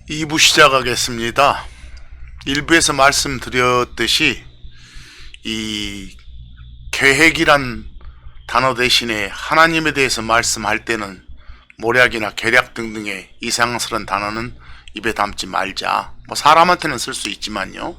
2부 시작하겠습니다. 1부에서 말씀드렸듯이 이 계획이란 단어 대신에 하나님에 대해서 말씀할 때는 모략이나 계략 등등의 이상스러운 단어는 입에 담지 말자. 사람한테는 쓸 수 있지만요.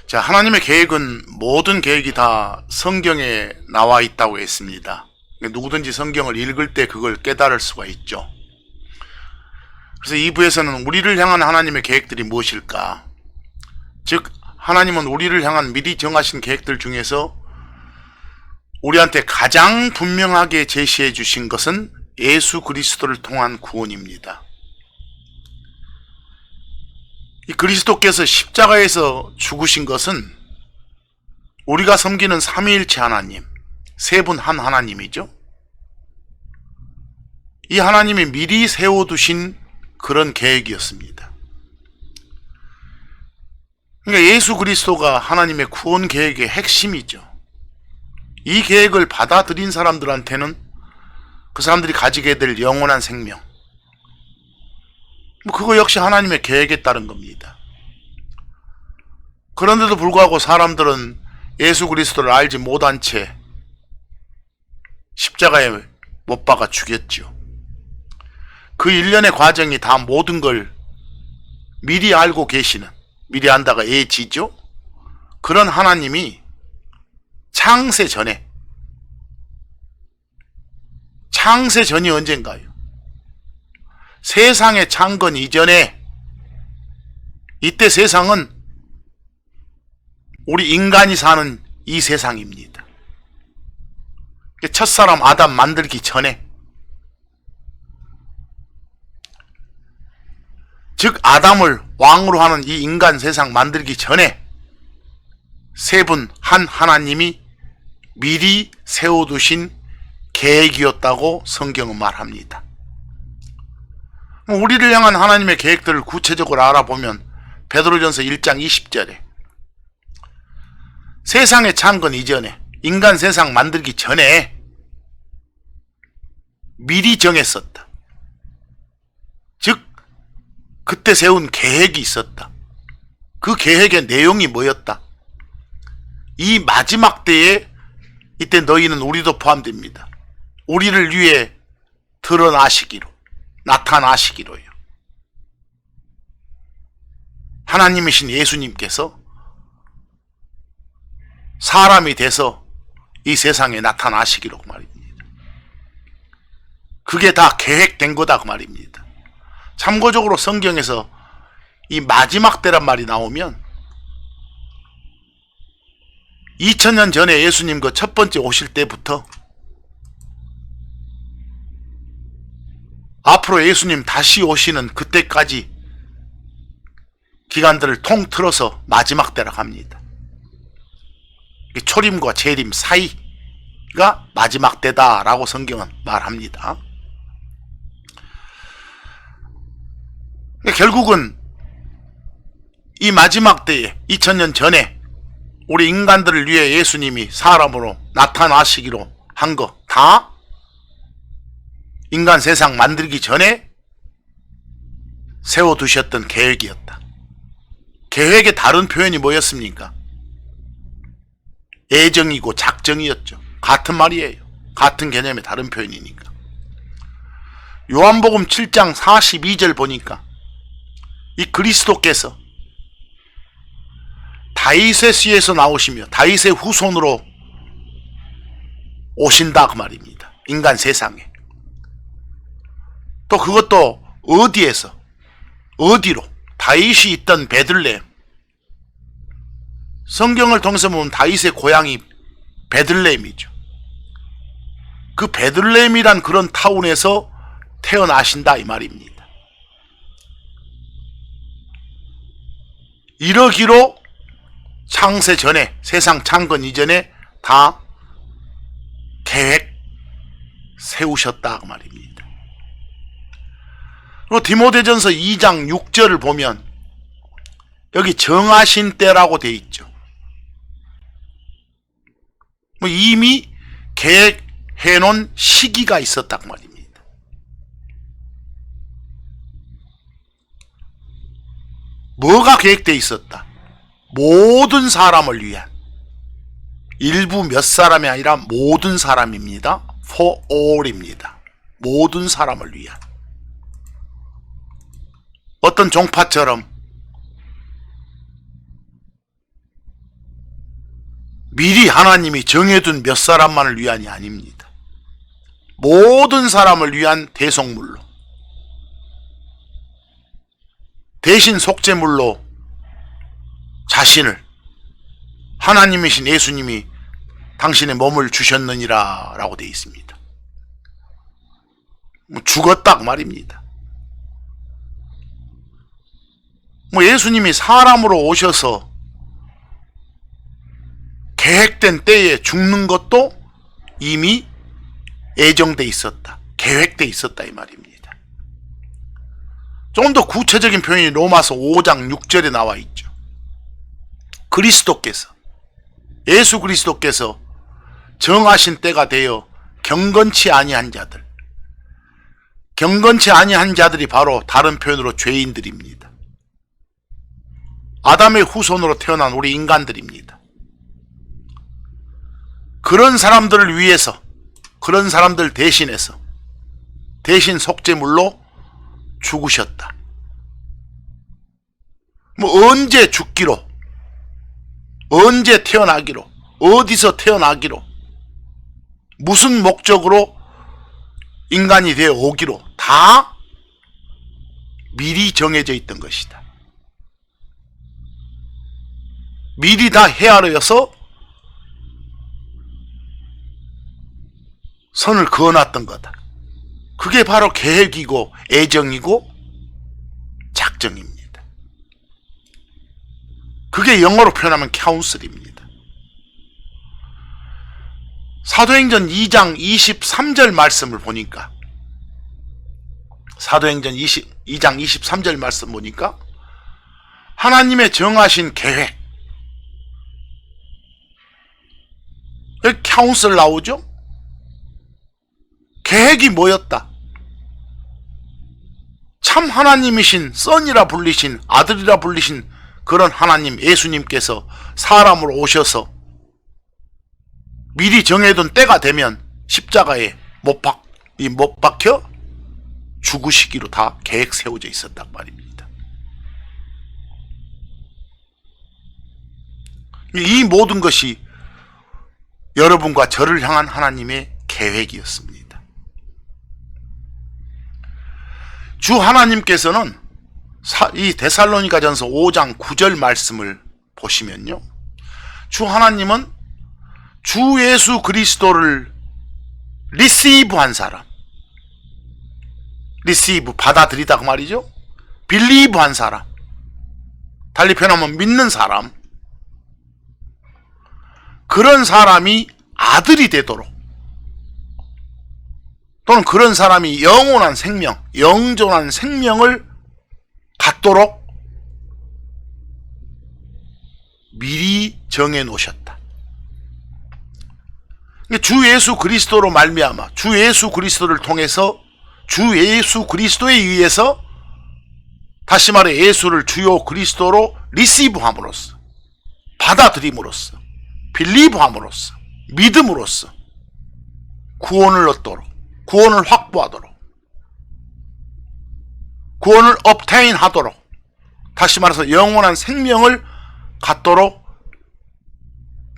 자, 하나님의 계획은 모든 계획이 다 성경에 나와 있다고 했습니다. 누구든지 성경을 읽을 때 그걸 깨달을 수가 있죠. 그래서 2부에서는 우리를 향한 하나님의 계획들이 무엇일까? 즉, 하나님은 우리를 향한 미리 정하신 계획들 중에서 우리한테 가장 분명하게 제시해 주신 것은 예수 그리스도를 통한 구원입니다. 이 그리스도께서 십자가에서 죽으신 것은 우리가 섬기는 삼위일체 하나님, 세 분 한 하나님이죠. 이 하나님이 미리 세워두신 그런 계획이었습니다. 그러니까 예수 그리스도가 하나님의 구원 계획의 핵심이죠. 이 계획을 받아들인 사람들한테는 그 사람들이 가지게 될 영원한 생명, 그거 역시 하나님의 계획에 따른 겁니다. 그런데도 불구하고 사람들은 예수 그리스도를 알지 못한 채 십자가에 못 박아 죽였죠. 그 일련의 과정이 다 모든 걸 미리 알고 계시는, 미리 안다가 예지죠. 그런 하나님이 창세 전이 언젠가요? 세상의 창건 이전에, 이때 세상은 우리 인간이 사는 이 세상입니다. 첫사람 아담 만들기 전에, 즉 아담을 왕으로 하는 이 인간 세상 만들기 전에 세 분 한 하나님이 미리 세워두신 계획이었다고 성경은 말합니다. 우리를 향한 하나님의 계획들을 구체적으로 알아보면 베드로전서 1장 20절에 세상의 창건 이전에, 인간 세상 만들기 전에 미리 정했었다. 즉 그때 세운 계획이 있었다. 그 계획의 내용이 뭐였다? 이 마지막 때에, 이때 너희는 우리도 포함됩니다. 우리를 위해 드러나시기로, 나타나시기로요. 하나님이신 예수님께서 사람이 돼서 이 세상에 나타나시기로 그 말입니다. 그게 다 계획된 거다 그 말입니다. 참고적으로 성경에서 이 마지막 때란 말이 나오면 2000년 전에 예수님 그 첫 번째 오실 때부터 앞으로 예수님 다시 오시는 그때까지 기간들을 통틀어서 마지막 때라고 합니다. 초림과 재림 사이가 마지막 때다라고 성경은 말합니다. 결국은 이 마지막 때에 2000년 전에 우리 인간들을 위해 예수님이 사람으로 나타나시기로 한 거 다 인간 세상 만들기 전에 세워두셨던 계획이었다. 계획의 다른 표현이 뭐였습니까? 예정이고 작정이었죠. 같은 말이에요. 같은 개념의 다른 표현이니까. 요한복음 7장 42절 보니까 이 그리스도께서 다윗의 씨에서 나오시며 다윗의 후손으로 오신다 그 말입니다. 인간 세상에. 또 그것도 어디에서, 어디로? 다윗이 있던 베들레헴. 성경을 통해서 보면 다윗의 고향이 베들레헴이죠. 그 베들레헴이란 그런 타운에서 태어나신다 이 말입니다. 이러기로 창세 전에, 세상 창건 이전에 다 계획 세우셨다 그 말입니다. 그리고 디모데전서 2장 6절을 보면 여기 정하신 때라고 되어 있죠. 이미 계획해 놓은 시기가 있었단 말입니다. 뭐가 계획되어 있었다? 모든 사람을 위한, 일부 몇 사람이 아니라 모든 사람입니다. For all입니다. 모든 사람을 위한. 어떤 종파처럼 미리 하나님이 정해둔 몇 사람만을 위한이 아닙니다. 모든 사람을 위한 대속물로, 대신 속죄물로 자신을, 하나님이신 예수님이 당신의 몸을 주셨느니라 라고 되어 있습니다. 죽었다 그 말입니다. 예수님이 사람으로 오셔서 계획된 때에 죽는 것도 이미 예정돼 있었다, 계획돼 있었다 이 말입니다. 좀 더 구체적인 표현이 로마서 5장 6절에 나와 있죠. 그리스도께서, 예수 그리스도께서 정하신 때가 되어 경건치 아니한 자들, 경건치 아니한 자들이 바로 다른 표현으로 죄인들입니다. 아담의 후손으로 태어난 우리 인간들입니다. 그런 사람들을 위해서, 그런 사람들 대신해서 대신 속죄물로 죽으셨다. 언제 죽기로, 언제 태어나기로, 어디서 태어나기로, 무슨 목적으로 인간이 되어 오기로 다 미리 정해져 있던 것이다. 미리 다 헤아려서 선을 그어놨던 거다. 그게 바로 계획이고 애정이고 작정입니다. 그게 영어로 표현하면 카운슬입니다. 사도행전 2장 23절 말씀을 보니까, 사도행전 2장 23절 말씀 보니까 하나님의 정하신 계획, 여기 카운슬 나오죠? 계획이 뭐였다? 참 하나님이신, 선이라 불리신, 아들이라 불리신 그런 하나님 예수님께서 사람으로 오셔서 미리 정해둔 때가 되면 십자가에 못 박혀 죽으시기로 다 계획 세워져 있었단 말입니다. 이 모든 것이 여러분과 저를 향한 하나님의 계획이었습니다. 주 하나님께서는 이 데살로니가전서 5장 9절 말씀을 보시면요, 주 하나님은 주 예수 그리스도를 리시브한 사람, 리시브 받아들이다 그 말이죠. 빌리브한 사람, 달리 표현하면 믿는 사람, 그런 사람이 아들이 되도록, 또는 그런 사람이 영원한 생명, 영존한 생명을 갖도록 미리 정해 놓으셨다. 주 예수 그리스도로 말미암아, 주 예수 그리스도를 통해서, 주 예수 그리스도에 의해서, 다시 말해 예수를 주요 그리스도로 리시브함으로써, 받아들임으로써, 빌리브함으로써, 믿음으로써 구원을 얻도록, 구원을 확보하도록, 구원을 obtain 하도록, 다시 말해서 영원한 생명을 갖도록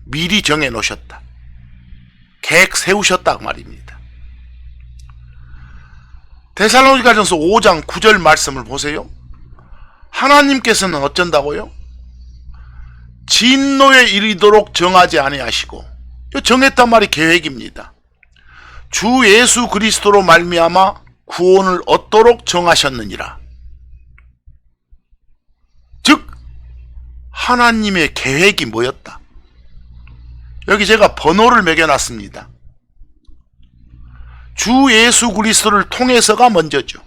미리 정해 놓으셨다. 계획 세우셨다 그 말입니다. 데살로니가전서 5장 9절 말씀을 보세요. 하나님께서는 어쩐다고요? 진노에 이르도록 정하지 아니하시고, 정했단 말이 계획입니다. 주 예수 그리스도로 말미암아 구원을 얻도록 정하셨느니라. 즉 하나님의 계획이 뭐였다? 여기 제가 번호를 매겨놨습니다. 주 예수 그리스도를 통해서가 먼저죠.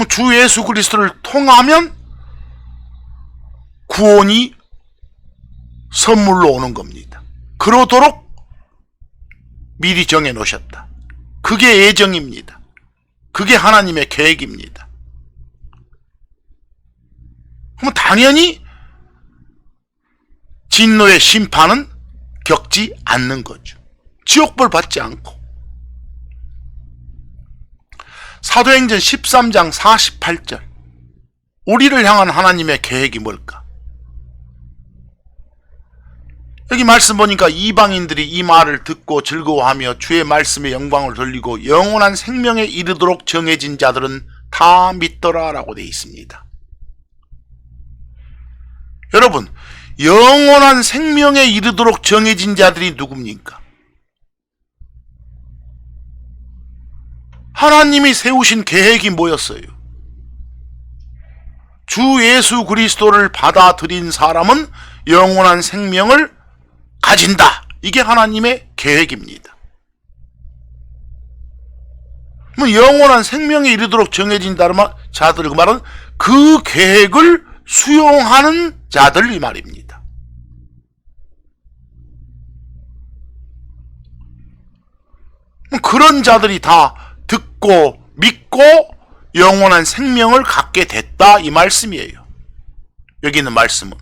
주 예수 그리스도를 통하면 구원이 선물로 오는 겁니다. 그러도록 미리 정해 놓으셨다. 그게 예정입니다. 그게 하나님의 계획입니다. 그러면 당연히 진노의 심판은 겪지 않는 거죠. 지옥벌 받지 않고. 사도행전 13장 48절. 우리를 향한 하나님의 계획이 뭘까? 여기 말씀 보니까 이방인들이 이 말을 듣고 즐거워하며 주의 말씀에 영광을 돌리고 영원한 생명에 이르도록 정해진 자들은 다 믿더라 라고 되어 있습니다. 여러분, 영원한 생명에 이르도록 정해진 자들이 누굽니까? 하나님이 세우신 계획이 뭐였어요? 주 예수 그리스도를 받아들인 사람은 영원한 생명을 가진다. 이게 하나님의 계획입니다. 영원한 생명에 이르도록 정해진 자들, 그 말은 그 계획을 수용하는 자들 이 말입니다. 그런 자들이 다 듣고 믿고 영원한 생명을 갖게 됐다 이 말씀이에요. 여기 있는 말씀은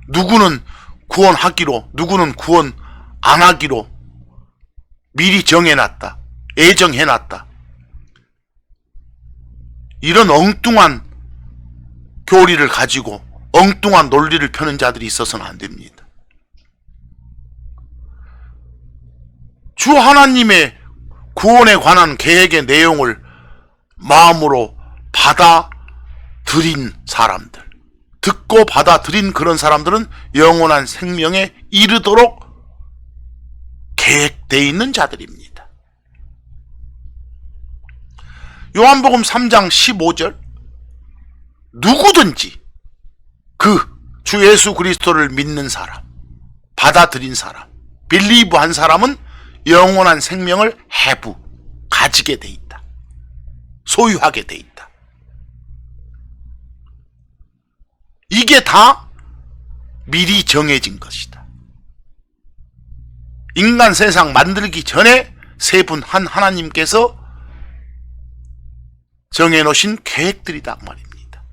누구는 구원하기로, 누구는 구원 안 하기로 미리 정해놨다, 예정해놨다. 이런 엉뚱한 교리를 가지고 엉뚱한 논리를 펴는 자들이 있어서는 안 됩니다. 주 하나님의 구원에 관한 계획의 내용을 마음으로 받아들인 사람들, 듣고 받아들인 그런 사람들은 영원한 생명에 이르도록 계획되어 있는 자들입니다. 요한복음 3장 15절. 누구든지 그 주 예수 그리스도를 믿는 사람, 받아들인 사람, 빌리브 한 사람은 영원한 생명을 가지게 돼 있다. 소유하게 돼 있다. 이게 다 미리 정해진 것이다. 인간 세상 만들기 전에 세 분 한 하나님께서 정해놓으신 계획들이다 말입니다.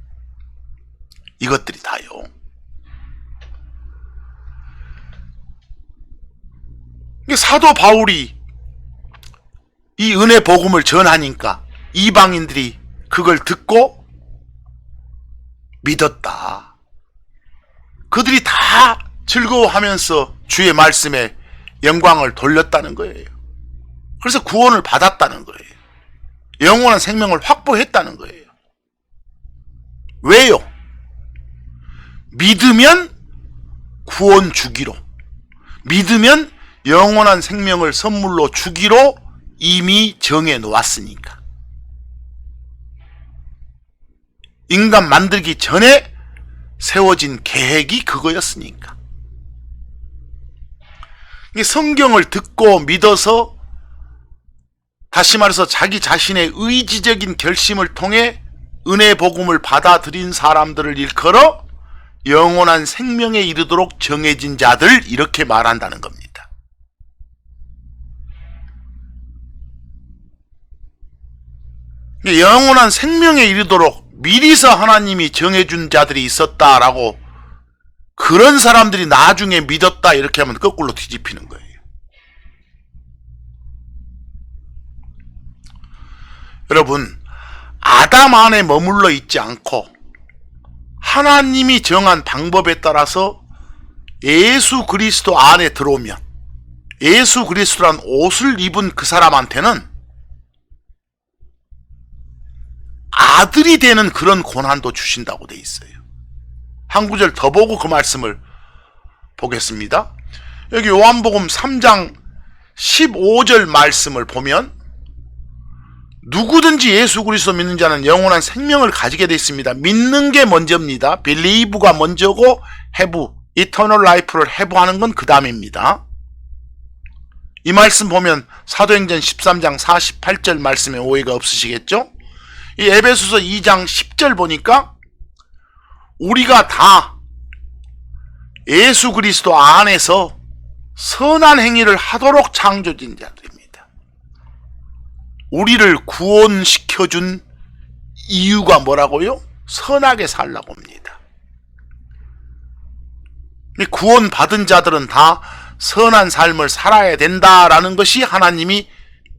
이것들이 다요. 사도 바울이 이 은혜 복음을 전하니까 이방인들이 그걸 듣고 믿었다. 그들이 다 즐거워하면서 주의 말씀에 영광을 돌렸다는 거예요. 그래서 구원을 받았다는 거예요. 영원한 생명을 확보했다는 거예요. 왜요? 믿으면 구원 주기로, 믿으면 영원한 생명을 선물로 주기로 이미 정해 놓았으니까. 인간 만들기 전에 세워진 계획이 그거였으니까. 성경을 듣고 믿어서, 다시 말해서 자기 자신의 의지적인 결심을 통해 은혜 복음을 받아들인 사람들을 일컬어 영원한 생명에 이르도록 정해진 자들, 이렇게 말한다는 겁니다. 영원한 생명에 이르도록 미리서 하나님이 정해준 자들이 있었다라고, 그런 사람들이 나중에 믿었다 이렇게 하면 거꾸로 뒤집히는 거예요. 여러분, 아담 안에 머물러 있지 않고 하나님이 정한 방법에 따라서 예수 그리스도 안에 들어오면, 예수 그리스도란 옷을 입은 그 사람한테는 아들이 되는 그런 고난도 주신다고 돼 있어요. 한 구절 더 보고 그 말씀을 보겠습니다. 여기 요한복음 3장 15절 말씀을 보면, 누구든지 예수 그리스도 믿는 자는 영원한 생명을 가지게 돼 있습니다. 믿는 게 먼저입니다. believe가 먼저고 have, eternal life를 have 하는 건 그 다음입니다. 이 말씀 보면 사도행전 13장 48절 말씀에 오해가 없으시겠죠? 이 에베소서 2장 10절 보니까 우리가 다 예수 그리스도 안에서 선한 행위를 하도록 창조된 자들입니다. 우리를 구원시켜준 이유가 뭐라고요? 선하게 살라고 합니다. 구원 받은 자들은 다 선한 삶을 살아야 된다라는 것이 하나님이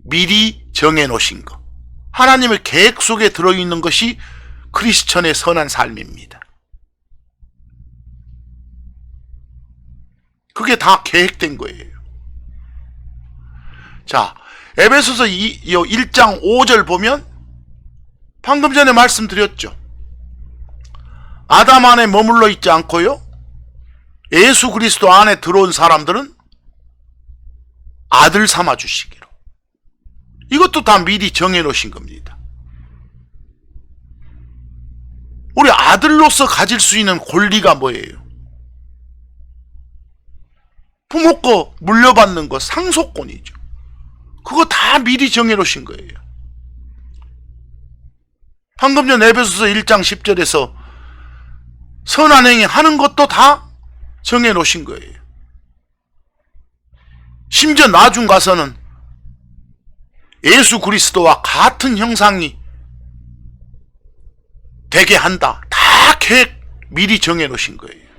미리 정해 놓으신 것. 하나님의 계획 속에 들어있는 것이 크리스천의 선한 삶입니다. 그게 다 계획된 거예요. 자, 에베소서 1장 5절 보면 방금 전에 말씀드렸죠. 아담 안에 머물러 있지 않고요, 예수 그리스도 안에 들어온 사람들은 아들 삼아 주시기로. 이것도 다 미리 정해 놓으신 겁니다. 우리 아들로서 가질 수 있는 권리가 뭐예요? 부모 거 물려받는 거 상속권이죠. 그거 다 미리 정해 놓으신 거예요. 방금 전 에베소서 1장 10절에서 선한 행위 하는 것도 다 정해 놓으신 거예요. 심지어 나중 가서는 예수 그리스도와 같은 형상이 되게 한다. 다 계획 미리 정해 놓으신 거예요.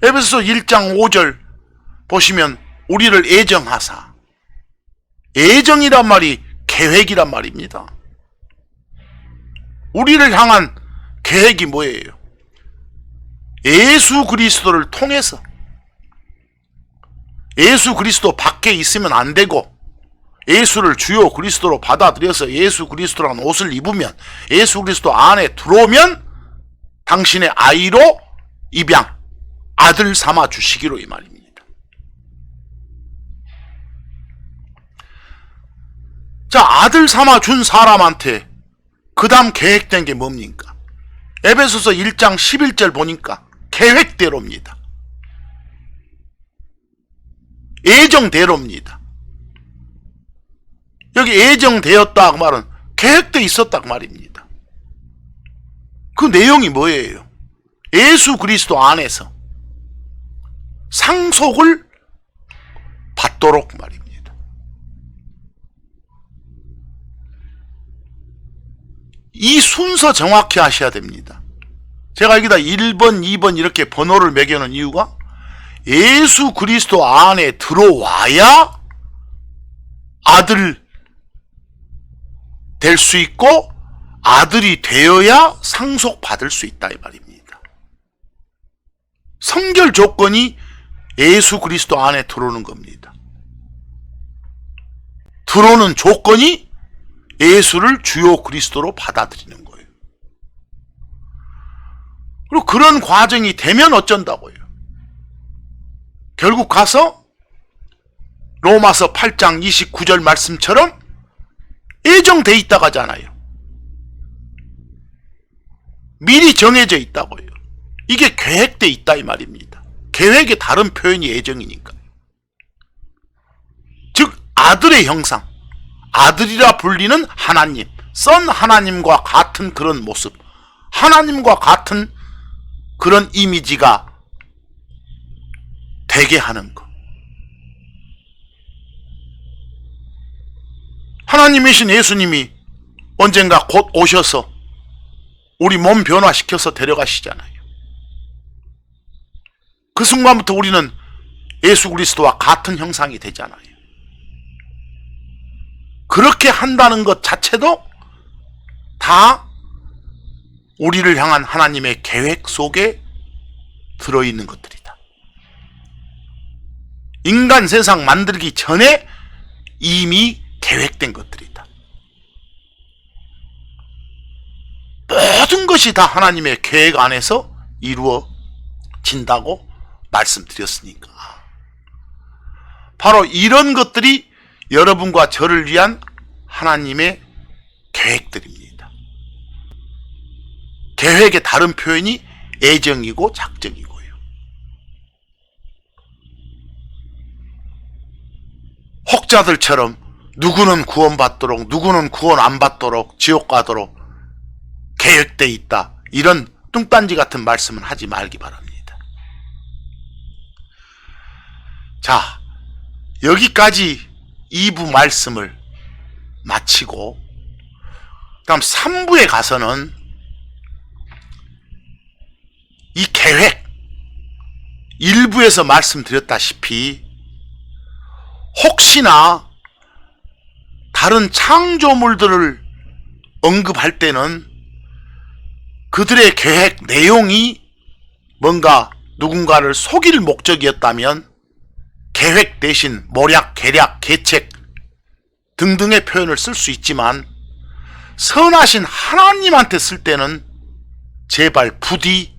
에베소서 1장 5절 보시면 우리를 애정하사, 애정이란 말이 계획이란 말입니다. 우리를 향한 계획이 뭐예요? 예수 그리스도를 통해서, 예수 그리스도 밖에 있으면 안 되고 예수를 주요 그리스도로 받아들여서 예수 그리스도라는 옷을 입으면, 예수 그리스도 안에 들어오면 당신의 아이로 입양, 아들 삼아 주시기로, 이 말입니다. 자, 아들 삼아 준 사람한테 그 다음 계획된 게 뭡니까? 에베소서 1장 11절 보니까 계획대로입니다. 예정대로입니다. 여기 예정되었다 그 말은 계획돼 있었다 그 말입니다. 그 내용이 뭐예요? 예수 그리스도 안에서 상속을 받도록 말입니다. 이 순서 정확히 하셔야 됩니다. 제가 여기다 1번, 2번 이렇게 번호를 매겨놓은 이유가 예수 그리스도 안에 들어와야 아들 될 수 있고 아들이 되어야 상속받을 수 있다 이 말입니다. 성결 조건이 예수 그리스도 안에 들어오는 겁니다. 들어오는 조건이 예수를 주요 그리스도로 받아들이는 거예요. 그리고 그런 과정이 되면 어쩐다고요? 결국 가서 로마서 8장 29절 말씀처럼 예정돼 있다고 하잖아요. 미리 정해져 있다고요. 이게 계획돼 있다 이 말입니다. 계획의 다른 표현이 예정이니까. 즉 아들의 형상, 아들이라 불리는 하나님, 선 하나님과 같은 그런 모습, 하나님과 같은 그런 이미지가 되게 하는 것. 하나님이신 예수님이 언젠가 곧 오셔서 우리 몸 변화시켜서 데려가시잖아요. 그 순간부터 우리는 예수 그리스도와 같은 형상이 되잖아요. 그렇게 한다는 것 자체도 다 우리를 향한 하나님의 계획 속에 들어있는 것들이다. 인간 세상 만들기 전에 이미 계획된 것들이다. 모든 것이 다 하나님의 계획 안에서 이루어진다고 말씀드렸으니까. 바로 이런 것들이 여러분과 저를 위한 하나님의 계획들입니다. 계획의 다른 표현이 애정이고 작정이고요. 혹자들처럼 누구는 구원받도록, 누구는 구원 안 받도록, 지옥 가도록 계획되어 있다, 이런 뚱딴지 같은 말씀은 하지 말기 바랍니다. 자, 여기까지 2부 말씀을 마치고 다음 3부에 가서는 이 계획, 1부에서 말씀드렸다시피 혹시나 다른 창조물들을 언급할 때는 그들의 계획 내용이 뭔가 누군가를 속일 목적이었다면 계획 대신 모략, 계략, 계책 등등의 표현을 쓸 수 있지만 선하신 하나님한테 쓸 때는 제발 부디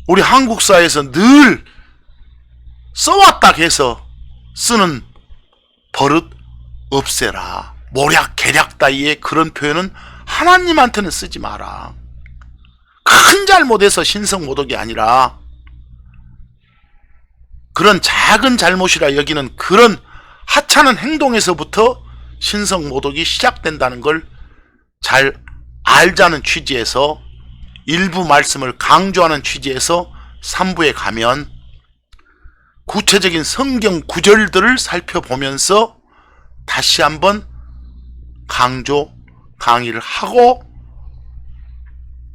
우리 한국사에서 늘 써왔다 해서 쓰는 버릇 없애라. 모략, 계략 따위의 그런 표현은 하나님한테는 쓰지 마라. 큰 잘못에서 신성모독이 아니라 그런 작은 잘못이라 여기는 그런 하찮은 행동에서부터 신성모독이 시작된다는 걸 잘 알자는 취지에서 일부 말씀을 강조하는 취지에서 3부에 가면 구체적인 성경 구절들을 살펴보면서 다시 한번 강의를 하고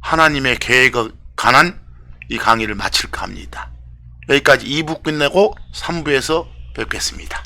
하나님의 계획에 관한 이 강의를 마칠까 합니다. 여기까지 2부 끝내고 3부에서 뵙겠습니다.